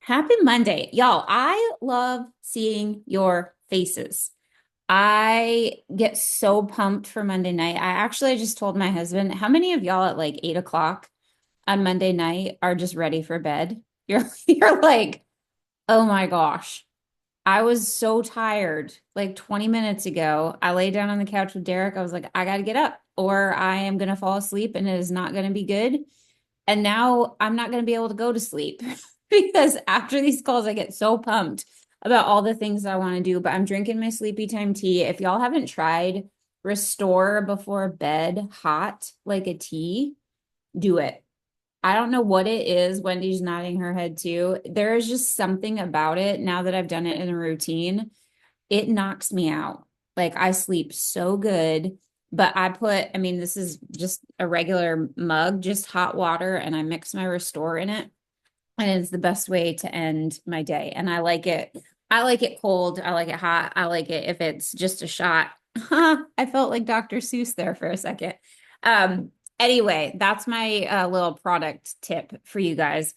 Happy Monday. Y'all, I love seeing your faces. I get so pumped for Monday night. I actually just told my husband, how many of y'all at like 8 o'clock on Monday night are just ready for bed? You're like, oh my gosh. I was so tired like 20 minutes ago. I lay down on the couch with Derek. I was like, I gotta get up or I am gonna fall asleep and it is not gonna be good. And now I'm not going to be able to go to sleep because after these calls, I get so pumped about all the things I want to do. But I'm drinking my sleepy time tea. If y'all haven't tried Restore before bed hot like a tea, do it. I don't know what it is. Wendy's nodding her head too. There is just something about it now that I've done it in a routine. It knocks me out. Like I sleep so good. But I mean, this is just a regular mug, just hot water, and I mix my Restore in it. And it's the best way to end my day. And I like it. I like it cold. I like it hot. I like it if it's just a shot. I felt like Dr. Seuss there for a second. Um, anyway, that's my little product tip for you guys.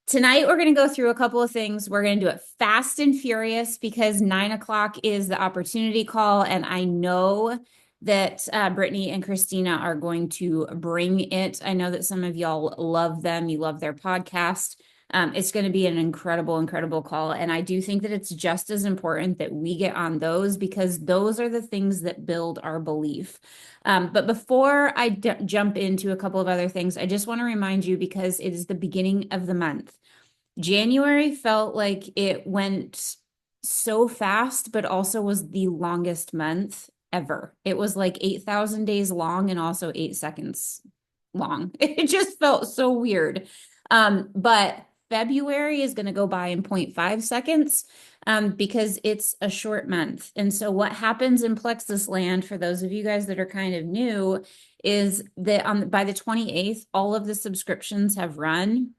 Tonight, we're going to go through a couple of things. We're going to do it fast and furious because 9 o'clock is the opportunity call. And I know that Brittany and Christina are going to bring it. I know that some of y'all love them. You love their podcast. It's going to be an incredible, incredible call. And I do think that it's just as important that we get on those because those are the things that build our belief. But before I jump into a couple of other things, I just want to remind you because it is the beginning of the month. January felt like it went so fast, but also was the longest month ever. It was like 8,000 days long and also 8 seconds long. It just felt so weird. But February is going to go by in 0.5 seconds because it's a short month. And so what happens in Plexus land, for those of you guys that are kind of new, is that by the 28th, all of the subscriptions have run.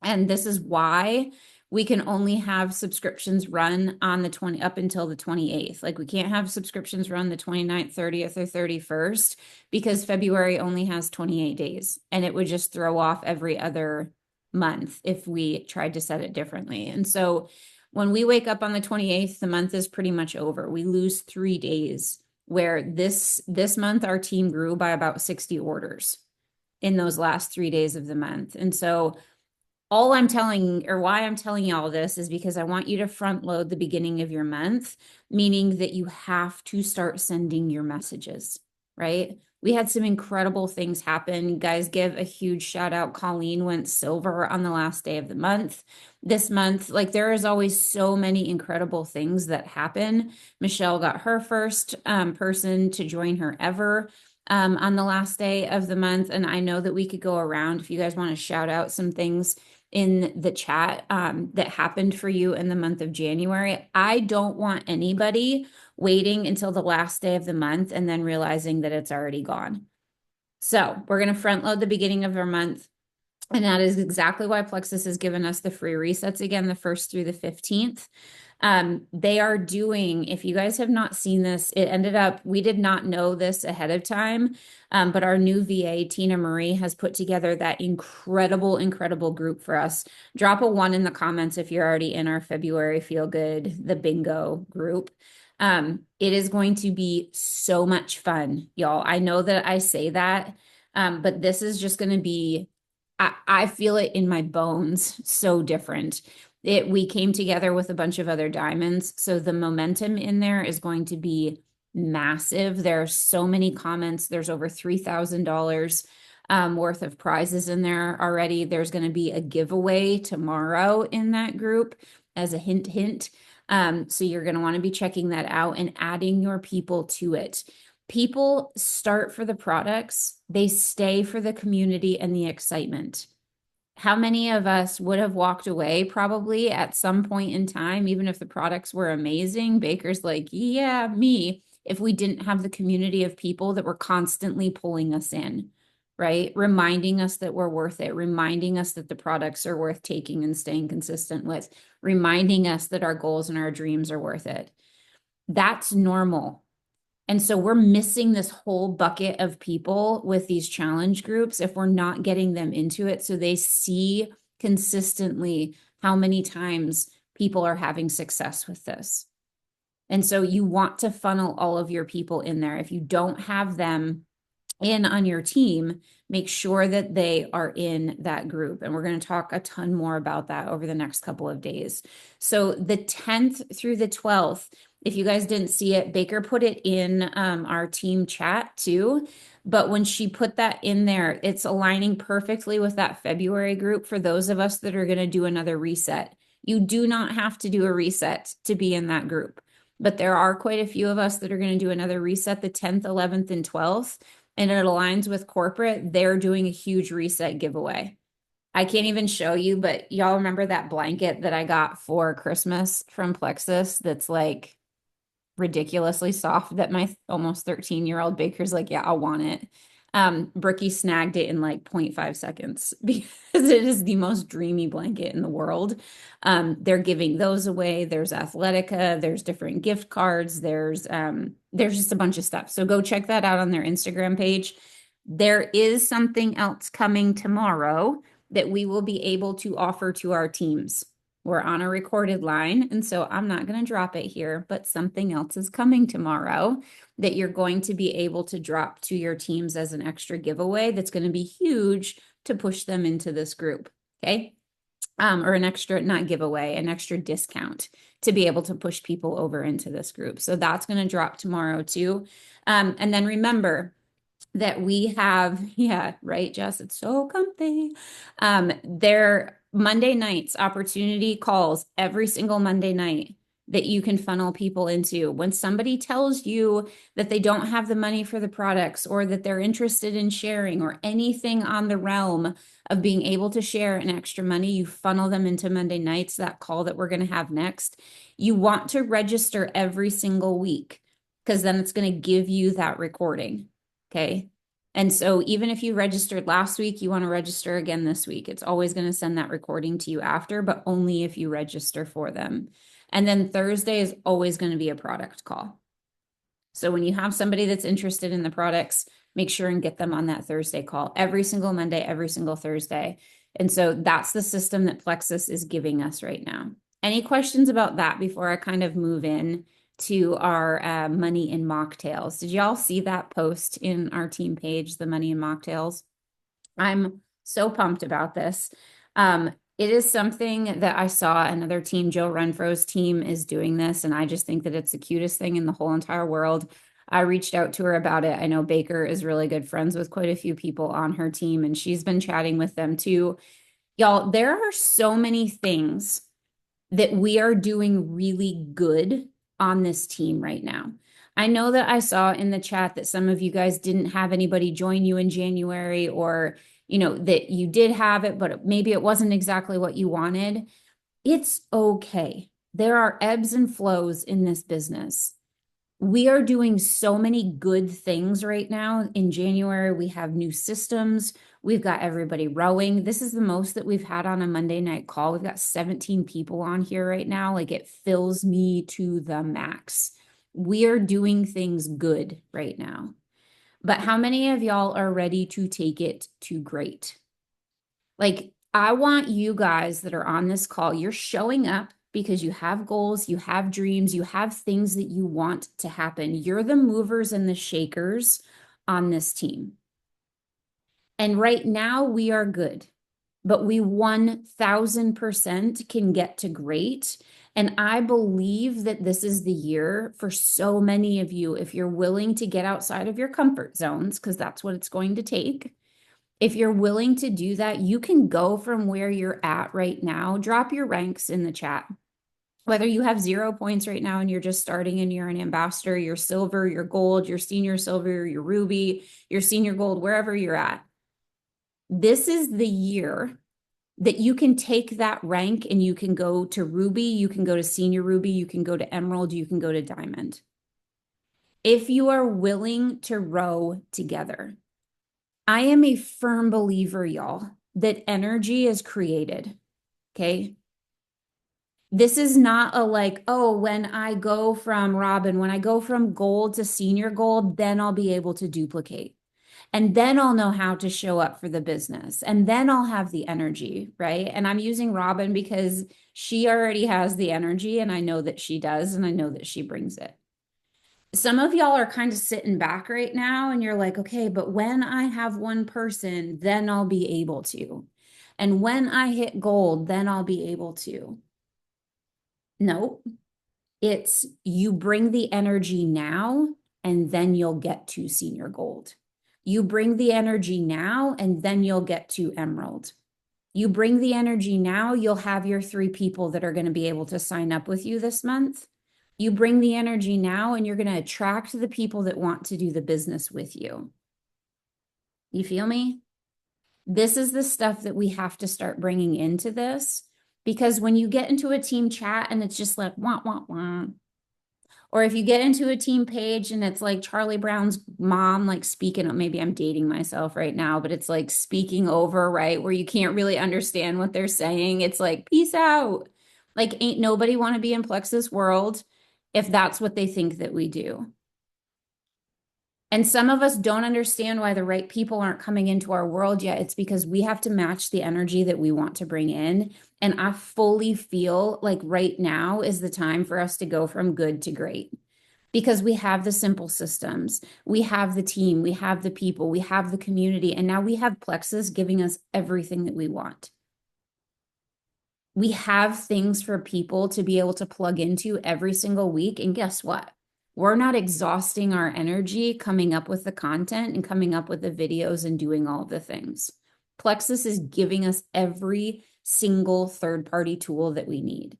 And this is why we can only have subscriptions run on the 20 up until the 28th. Like we can't have subscriptions run the 29th, 30th, or 31st because February only has 28 days and it would just throw off every other month if we tried to set it differently. And so when we wake up on the 28th, the month is pretty much over. We lose 3 days where this month our team grew by about 60 orders in those last 3 days of the month. And so all I'm telling or why I'm telling you all this is because I want you to front load the beginning of your month, meaning that you have to start sending your messages, right? We had some incredible things happen. You guys, give a huge shout out. Colleen went silver on the last day of the month. This month, like there is always so many incredible things that happen. Michelle got her first person to join her ever on the last day of the month. And I know that we could go around if you guys want to shout out some things in the chat that happened for you in the month of January. I don't want anybody waiting until the last day of the month and then realizing that it's already gone. So we're going to front load the beginning of our month. And that is exactly why Plexus has given us the free resets again, the 1st through the 15th. They are doing, if you guys have not seen this, it ended up, we did not know this ahead of time, but our new VA, Tina Marie, has put together that incredible, incredible group for us. Drop a 1 in the comments if you're already in our February Feel Good, the bingo group. It is going to be so much fun, y'all. I know that I say that, but this is just going to be, I feel it in my bones, so different. We came together with a bunch of other diamonds, so the momentum in there is going to be massive. There are so many comments. There's over $3,000 worth of prizes in there already. There's going to be a giveaway tomorrow in that group as a hint, hint. So you're going to want to be checking that out and adding your people to it. People start for the products, they stay for the community and the excitement. How many of us would have walked away probably at some point in time, even if the products were amazing? Baker's like, yeah, me, if we didn't have the community of people that were constantly pulling us in, right? Reminding us that we're worth it, reminding us that the products are worth taking and staying consistent with, reminding us that our goals and our dreams are worth it. That's normal. And so we're missing this whole bucket of people with these challenge groups if we're not getting them into it so they see consistently how many times people are having success with this. And so you want to funnel all of your people in there. If you don't have them in on your team, make sure that they are in that group. And we're going to talk a ton more about that over the next couple of days. So the 10th through the 12th, if you guys didn't see it, Baker put it in our team chat too. But when she put that in there, it's aligning perfectly with that February group for those of us that are going to do another reset. You do not have to do a reset to be in that group, but there are quite a few of us that are going to do another reset the 10th, 11th, and 12th. And it aligns with corporate. They're doing a huge reset giveaway. I can't even show you, but y'all remember that blanket that I got for Christmas from Plexus that's like ridiculously soft that my almost 13-year-old baker's like, yeah, I want it. Brookie snagged it in like 0.5 seconds because it is the most dreamy blanket in the world. They're giving those away. There's Athletica, there's different gift cards, there's just a bunch of stuff. So go check that out on their Instagram page. There is something else coming tomorrow that we will be able to offer to our teams. We're on a recorded line, and so I'm not going to drop it here, but something else is coming tomorrow that you're going to be able to drop to your teams as an extra giveaway that's going to be huge to push them into this group, okay? Or an extra, not giveaway, an extra discount to be able to push people over into this group. So that's going to drop tomorrow too. And then remember, that we have, yeah, right, Jess, it's so comfy. Their Monday nights opportunity calls every single Monday night that you can funnel people into. When somebody tells you that they don't have the money for the products or that they're interested in sharing or anything on the realm of being able to share an extra money, you funnel them into Monday nights, that call that we're going to have next. You want to register every single week because then it's going to give you that recording. Okay. And so even if you registered last week, you want to register again this week. It's always going to send that recording to you after, but only if you register for them. And then Thursday is always going to be a product call. So when you have somebody that's interested in the products, make sure and get them on that Thursday call every single Monday, every single Thursday. And so that's the system that Plexus is giving us right now. Any questions about that before I kind of move in to our money in mocktails? Did y'all see that post in our team page, the money in mocktails? I'm so pumped about this. It is something that I saw another team, Joe Renfro's team, is doing this, and I just think that it's the cutest thing in the whole entire world. I reached out to her about it. I know Baker is really good friends with quite a few people on her team, and she's been chatting with them too. Y'all, there are so many things that we are doing really good on this team right now. I know that I saw in the chat that some of you guys didn't have anybody join you in January, or that you did have it, but maybe it wasn't exactly what you wanted. It's okay. There are ebbs and flows in this business. We are doing so many good things right now. In January, we have new systems. We've got everybody rowing. This is the most that we've had on a Monday night call. We've got 17 people on here right now. Like, it fills me to the max. We are doing things good right now. But how many of y'all are ready to take it to great? Like, I want you guys that are on this call, you're showing up because you have goals, you have dreams, you have things that you want to happen. You're the movers and the shakers on this team. And right now we are good, but we 1000% can get to great. And I believe that this is the year for so many of you, if you're willing to get outside of your comfort zones, because that's what it's going to take. If you're willing to do that, you can go from where you're at right now. Drop your ranks in the chat. Whether you have 0 points right now and you're just starting and you're an ambassador, you're silver, you're gold, you're senior silver, you're ruby, you're senior gold, wherever you're at. This is the year that you can take that rank and you can go to ruby, you can go to senior ruby, you can go to emerald, you can go to diamond. If you are willing to row together. I am a firm believer, y'all, that energy is created, okay? This is not a like, oh, when I go from Robin, when I go from gold to senior gold, then I'll be able to duplicate. And then I'll know how to show up for the business. And then I'll have the energy, right? And I'm using Robin because she already has the energy and I know that she does and I know that she brings it. Some of y'all are kind of sitting back right now and you're like, okay, but when I have one person, then I'll be able to. And when I hit gold, then I'll be able to. Nope. It's you bring the energy now and then you'll get to senior gold. You bring the energy now and then you'll get to emerald. You bring the energy now, you'll have your 3 people that are going to be able to sign up with you this month. You bring the energy now and you're going to attract the people that want to do the business with you. You feel me? This is the stuff that we have to start bringing into this because when you get into a team chat and it's just like, wah, wah, wah, or if you get into a team page and it's like Charlie Brown's mom, like speaking, maybe I'm dating myself right now, but it's like speaking over, right? Where you can't really understand what they're saying. It's like, peace out. Like, ain't nobody want to be in Plexus world if that's what they think that we do. And some of us don't understand why the right people aren't coming into our world yet. It's because we have to match the energy that we want to bring in. And I fully feel like right now is the time for us to go from good to great because we have the simple systems, we have the team, we have the people, we have the community, and now we have Plexus giving us everything that we want. We have things for people to be able to plug into every single week. And guess what? We're not exhausting our energy coming up with the content and coming up with the videos and doing all of the things. Plexus is giving us every single third-party tool that we need.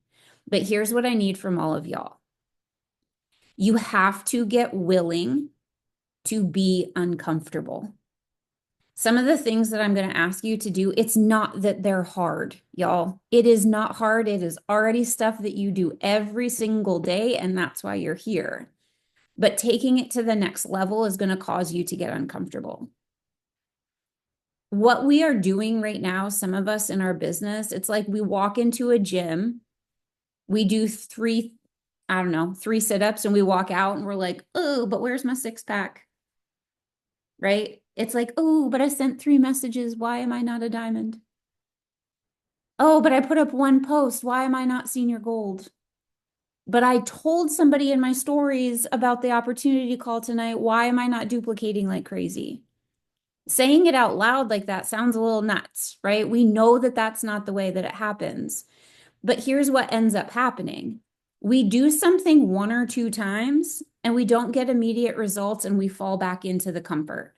But here's what I need from all of y'all. You have to get willing to be uncomfortable. Some of the things that I'm going to ask you to do, it's not that they're hard, y'all. It is not hard. It is already stuff that you do every single day, and that's why you're here. But taking it to the next level is going to cause you to get uncomfortable. What we are doing right now, some of us in our business, it's like we walk into a gym, we do 3, I don't know, 3 sit-ups, and we walk out and we're like, oh, but where's my 6-pack? Right? It's like, oh, but I sent 3 messages. Why am I not a diamond? Oh, but I put up 1 post. Why am I not senior gold? But I told somebody in my stories about the opportunity call tonight. Why am I not duplicating like crazy? Saying it out loud like that sounds a little nuts, right? We know that that's not the way that it happens. But here's what ends up happening. We do something 1 or 2 times and we don't get immediate results and we fall back into the comfort.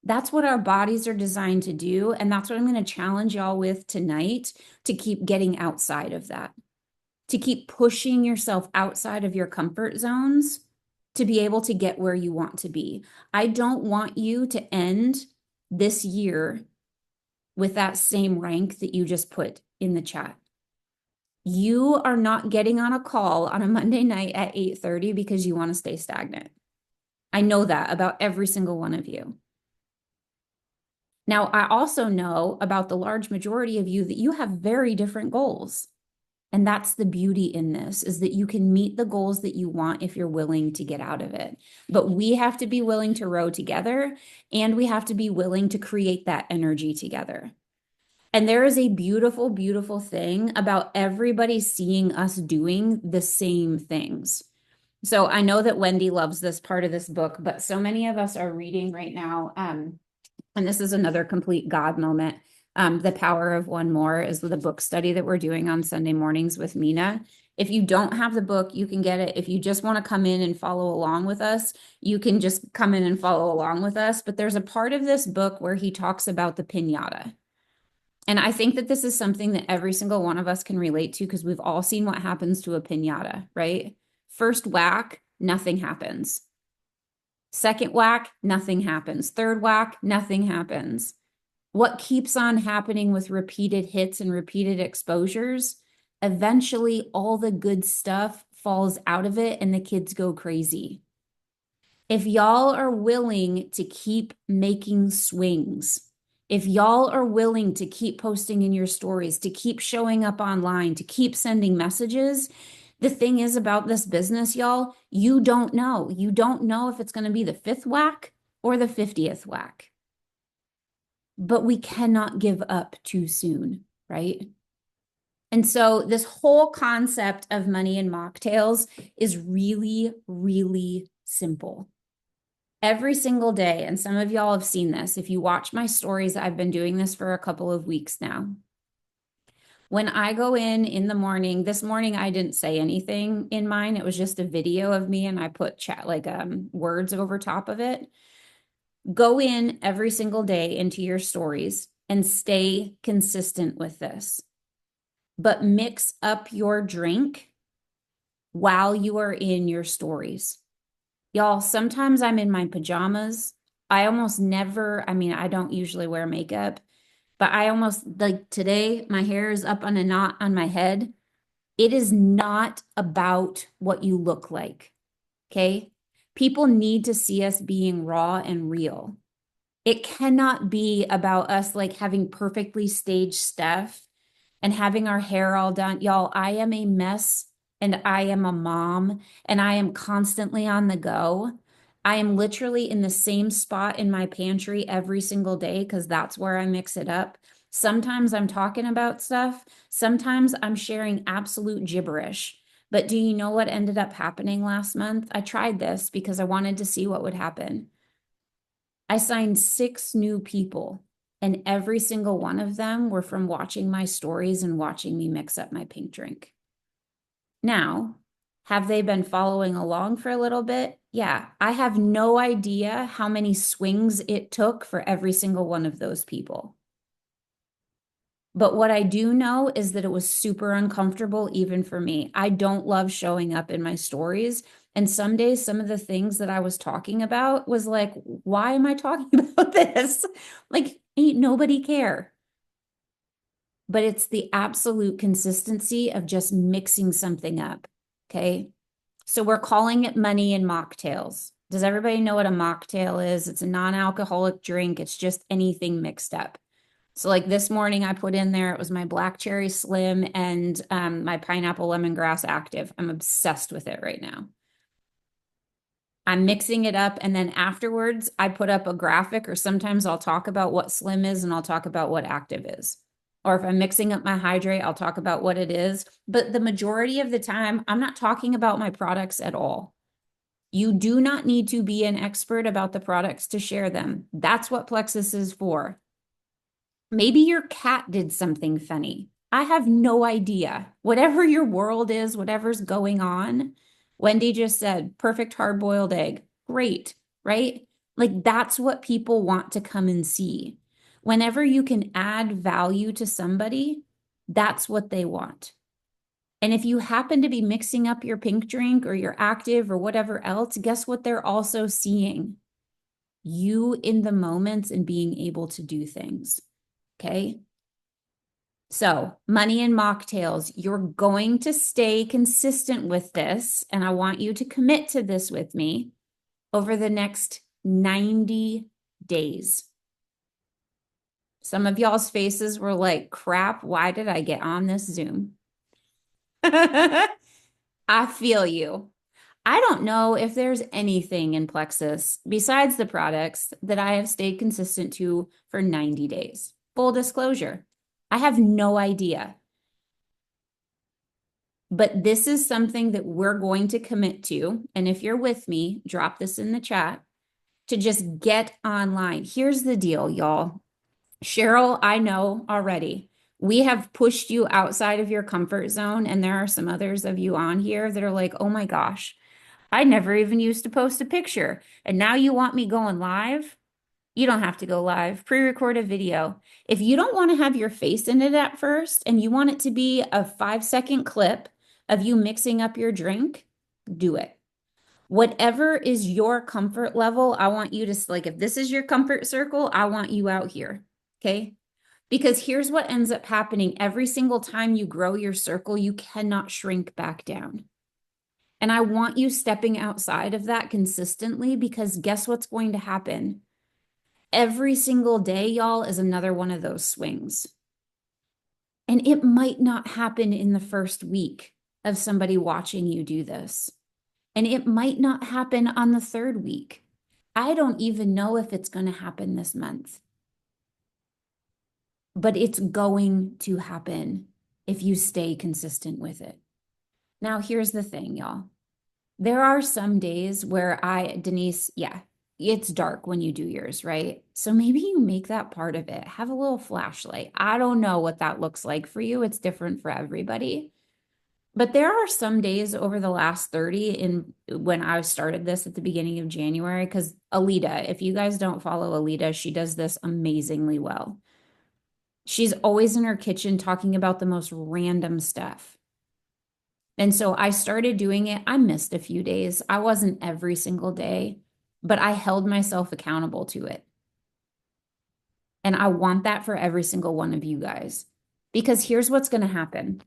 That's what our bodies are designed to do. And that's what I'm going to challenge y'all with tonight to keep getting outside of that, to keep pushing yourself outside of your comfort zones to be able to get where you want to be. I don't want you to end this year with that same rank that you just put in the chat. You are not getting on a call on a Monday night at 8:30 because you want to stay stagnant. I know that about every single one of you. Now, I also know about the large majority of you that you have very different goals. And that's the beauty in this, is that you can meet the goals that you want if you're willing to get out of it. But we have to be willing to row together, and we have to be willing to create that energy together. And there is a beautiful, beautiful thing about everybody seeing us doing the same things. So I know that Wendy loves this part of this book, but so many of us are reading right now. And this is another complete God moment. The Power of One More is the book study that we're doing on Sunday mornings with Mina. If you don't have the book, you can get it. If you just want to come in and follow along with us, you can just come in and follow along with us. But there's a part of this book where he talks about the piñata. And I think that this is something that every single one of us can relate to because we've all seen what happens to a piñata, right? First whack, nothing happens. Second whack, nothing happens. Third whack, nothing happens. What keeps on happening with repeated hits and repeated exposures? Eventually, all the good stuff falls out of it and the kids go crazy. If y'all are willing to keep making swings, if y'all are willing to keep posting in your stories, to keep showing up online, to keep sending messages, the thing is about this business, y'all, you don't know. You don't know if it's going to be the 5th whack or the 50th whack. But we cannot give up too soon, right? And so this whole concept of money and mocktails is really, really simple. Every single day, and some of y'all have seen this. If you watch my stories, I've been doing this for a couple of weeks now. When I go in the morning, this morning I didn't say anything in mine. It was just a video of me and I put chat like words over top of it. Go in every single day into your stories and stay consistent with this. But mix up your drink while you are in your stories. Y'all, sometimes I'm in my pajamas. I almost never, I mean, I don't usually wear makeup, but I almost like today, my hair is up on a knot on my head. It is not about what you look like. Okay. People need to see us being raw and real. It cannot be about us like having perfectly staged stuff and having our hair all done. Y'all, I am a mess and I am a mom and I am constantly on the go. I am literally in the same spot in my pantry every single day because that's where I mix it up. Sometimes I'm talking about stuff, sometimes I'm sharing absolute gibberish. But do you know what ended up happening last month? I tried this because I wanted to see what would happen. I signed 6 new people, and every single one of them were from watching my stories and watching me mix up my pink drink. Now, have they been following along for a little bit? Yeah, I have no idea how many swings it took for every single one of those people. But what I do know is that it was super uncomfortable, even for me. I don't love showing up in my stories. And some days, some of the things that I was talking about was like, why am I talking about this? Like, ain't nobody care. But it's the absolute consistency of just mixing something up. Okay. So we're calling it money and mocktails. Does everybody know what a mocktail is? It's a non-alcoholic drink. It's just anything mixed up. So like this morning I put in there, it was my black cherry slim and my pineapple lemongrass active. I'm obsessed with it right now. I'm mixing it up and then afterwards I put up a graphic or sometimes I'll talk about what slim is and I'll talk about what active is. Or if I'm mixing up my hydrate, I'll talk about what it is. But the majority of the time, I'm not talking about my products at all. You do not need to be an expert about the products to share them. That's what Plexus is for. Maybe your cat did something funny. I have no idea. Whatever your world is, whatever's going on, Wendy just said, perfect hard-boiled egg. Great, right? Like that's what people want to come and see. Whenever you can add value to somebody, that's what they want. And if you happen to be mixing up your pink drink or your active or whatever else, guess what they're also seeing? You in the moments and being able to do things. Okay. So, money and mocktails, you're going to stay consistent with this. And I want you to commit to this with me over the next 90 days. Some of y'all's faces were like, crap, why did I get on this Zoom? I feel you. I don't know if there's anything in Plexus besides the products that I have stayed consistent to for 90 days. Full disclosure, I have no idea. But this is something that we're going to commit to. And if you're with me, drop this in the chat to just get online. Here's the deal, y'all. Cheryl, I know already. We have pushed you outside of your comfort zone, and there are some others of you on here that are like, oh my gosh, I never even used to post a picture. And now you want me going live? You don't have to go live. Pre-record a video. If you don't want to have your face in it at first and you want it to be a 5-second clip of you mixing up your drink, do it. Whatever is your comfort level, I want you to, like, if this is your comfort circle, I want you out here. Okay? Because here's what ends up happening every single time you grow your circle, you cannot shrink back down. And I want you stepping outside of that consistently because guess what's going to happen? Every single day, y'all, is another one of those swings. And it might not happen in the first week of somebody watching you do this. And it might not happen on the third week. I don't even know if it's going to happen this month, but it's going to happen if you stay consistent with it. Now, here's the thing, y'all. There are some days where Denise, yeah, it's dark when you do yours, right? So maybe you make that part of it. Have a little flashlight. I don't know what that looks like for you. It's different for everybody. But there are some days over the last 30 in when I started this at the beginning of January, because Alita, if you guys don't follow Alita, she does this amazingly well. She's always in her kitchen talking about the most random stuff. And so I started doing it. I missed a few days. I wasn't every single day, but I held myself accountable to it. And I want that for every single one of you guys. Because here's what's going to happen.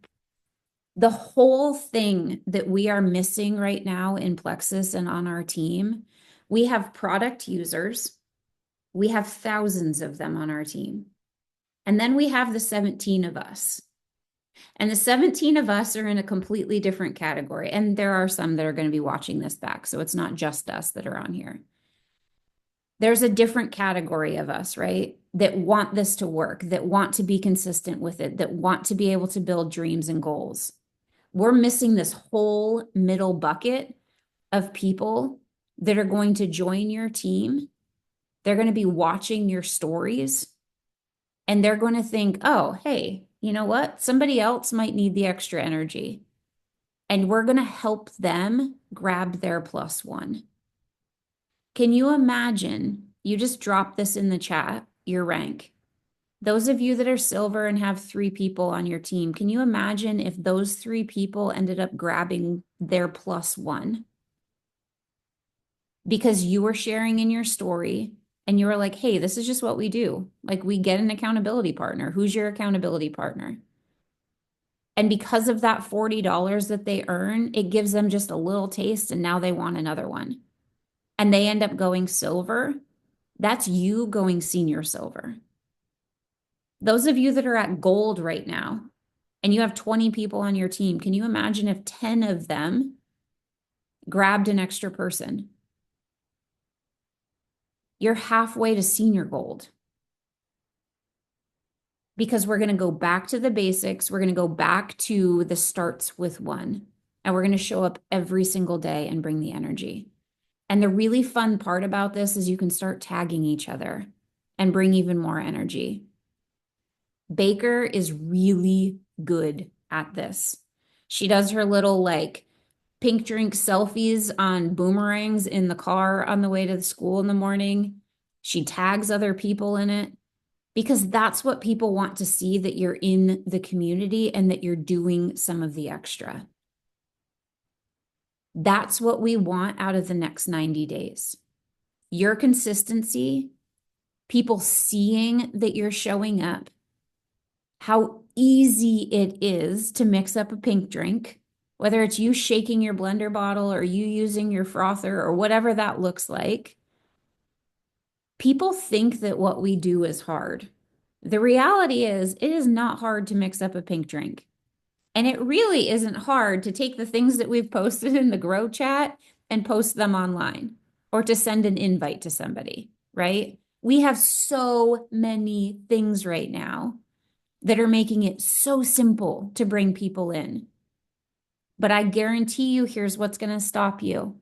The whole thing that we are missing right now in Plexus and on our team, we have product users. We have thousands of them on our team. And then we have the 17 of us. And the 17 of us are in a completely different category. And there are some that are going to be watching this back. So it's not just us that are on here. There's a different category of us, right? That want this to work, that want to be consistent with it, that want to be able to build dreams and goals. We're missing this whole middle bucket of people that are going to join your team. They're going to be watching your stories and they're going to think, oh, hey, you know what? Somebody else might need the extra energy. And we're going to help them grab their +1. Can you imagine? You just drop this in the chat, your rank. Those of you that are silver and have 3 people on your team, can you imagine if those 3 people ended up grabbing their +1? Because you were sharing in your story and you were like, hey, this is just what we do. Like, we get an accountability partner. Who's your accountability partner? And because of that $40 that they earn, it gives them just a little taste and now they want another one. And they end up going silver. That's you going senior silver. Those of you that are at gold right now and you have 20 people on your team, can you imagine if 10 of them grabbed an extra person? You're halfway to senior gold. Because we're going to go back to the basics. We're going to go back to the starts with 1. And we're going to show up every single day and bring the energy. And the really fun part about this is you can start tagging each other and bring even more energy. Baker is really good at this. She does her little like pink drink selfies on boomerangs in the car on the way to the school in the morning. She tags other people in it because that's what people want to see, that you're in the community and that you're doing some of the extra. That's what we want out of the next 90 days. Your consistency, people seeing that you're showing up, how easy it is to mix up a pink drink, whether it's you shaking your blender bottle or you using your frother or whatever that looks like. People think that what we do is hard. The reality is, it is not hard to mix up a pink drink. And it really isn't hard to take the things that we've posted in the Grow chat and post them online or to send an invite to somebody, right? We have so many things right now that are making it so simple to bring people in. But I guarantee you, here's what's going to stop you.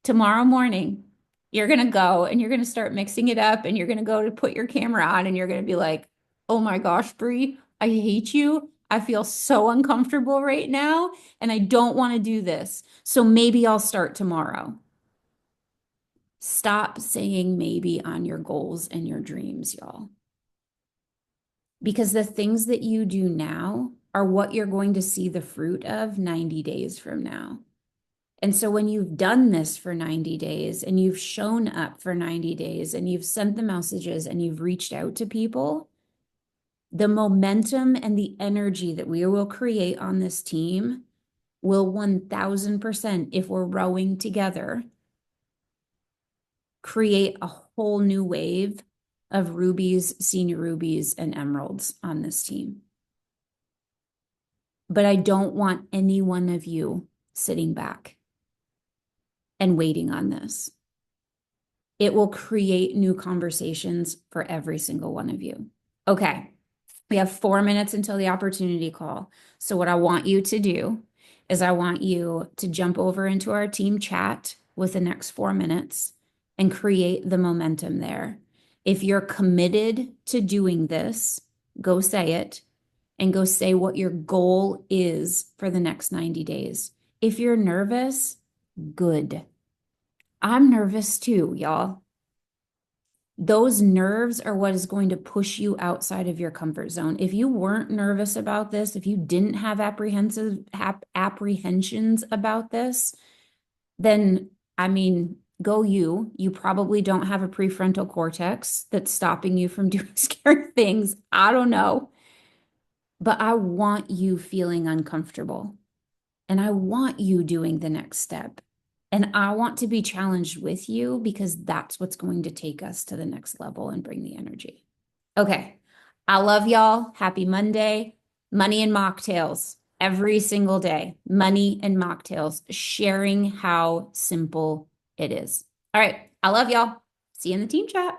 Tomorrow morning, you're going to go and you're going to start mixing it up and you're going to go to put your camera on and you're going to be like, oh my gosh, Bree, I hate you. I feel so uncomfortable right now and I don't want to do this. So maybe I'll start tomorrow. Stop saying maybe on your goals and your dreams, y'all. Because the things that you do now are what you're going to see the fruit of 90 days from now. And so when you've done this for 90 days and you've shown up for 90 days and you've sent the messages and you've reached out to people, the momentum and the energy that we will create on this team will 1000%, if we're rowing together, create a whole new wave of rubies, senior rubies, and emeralds on this team. But I don't want any one of you sitting back and waiting on this. It will create new conversations for every single one of you. Okay. We have 4 minutes until the opportunity call. So, what I want you to do is, I want you to jump over into our team chat with the next 4 minutes and create the momentum there. If you're committed to doing this, go say it and go say what your goal is for the next 90 days. If you're nervous, good. I'm nervous too, y'all. Those nerves are what is going to push you outside of your comfort zone. If you weren't nervous about this, if you didn't have apprehensions about this, then I mean, go you. You probably don't have a prefrontal cortex that's stopping you from doing scary things. I don't know. But I want you feeling uncomfortable. And I want you doing the next step. And I want to be challenged with you because that's what's going to take us to the next level and bring the energy. Okay. I love y'all. Happy Monday. Money and mocktails every single day. Money and mocktails, sharing how simple it is. All right. I love y'all. See you in the team chat.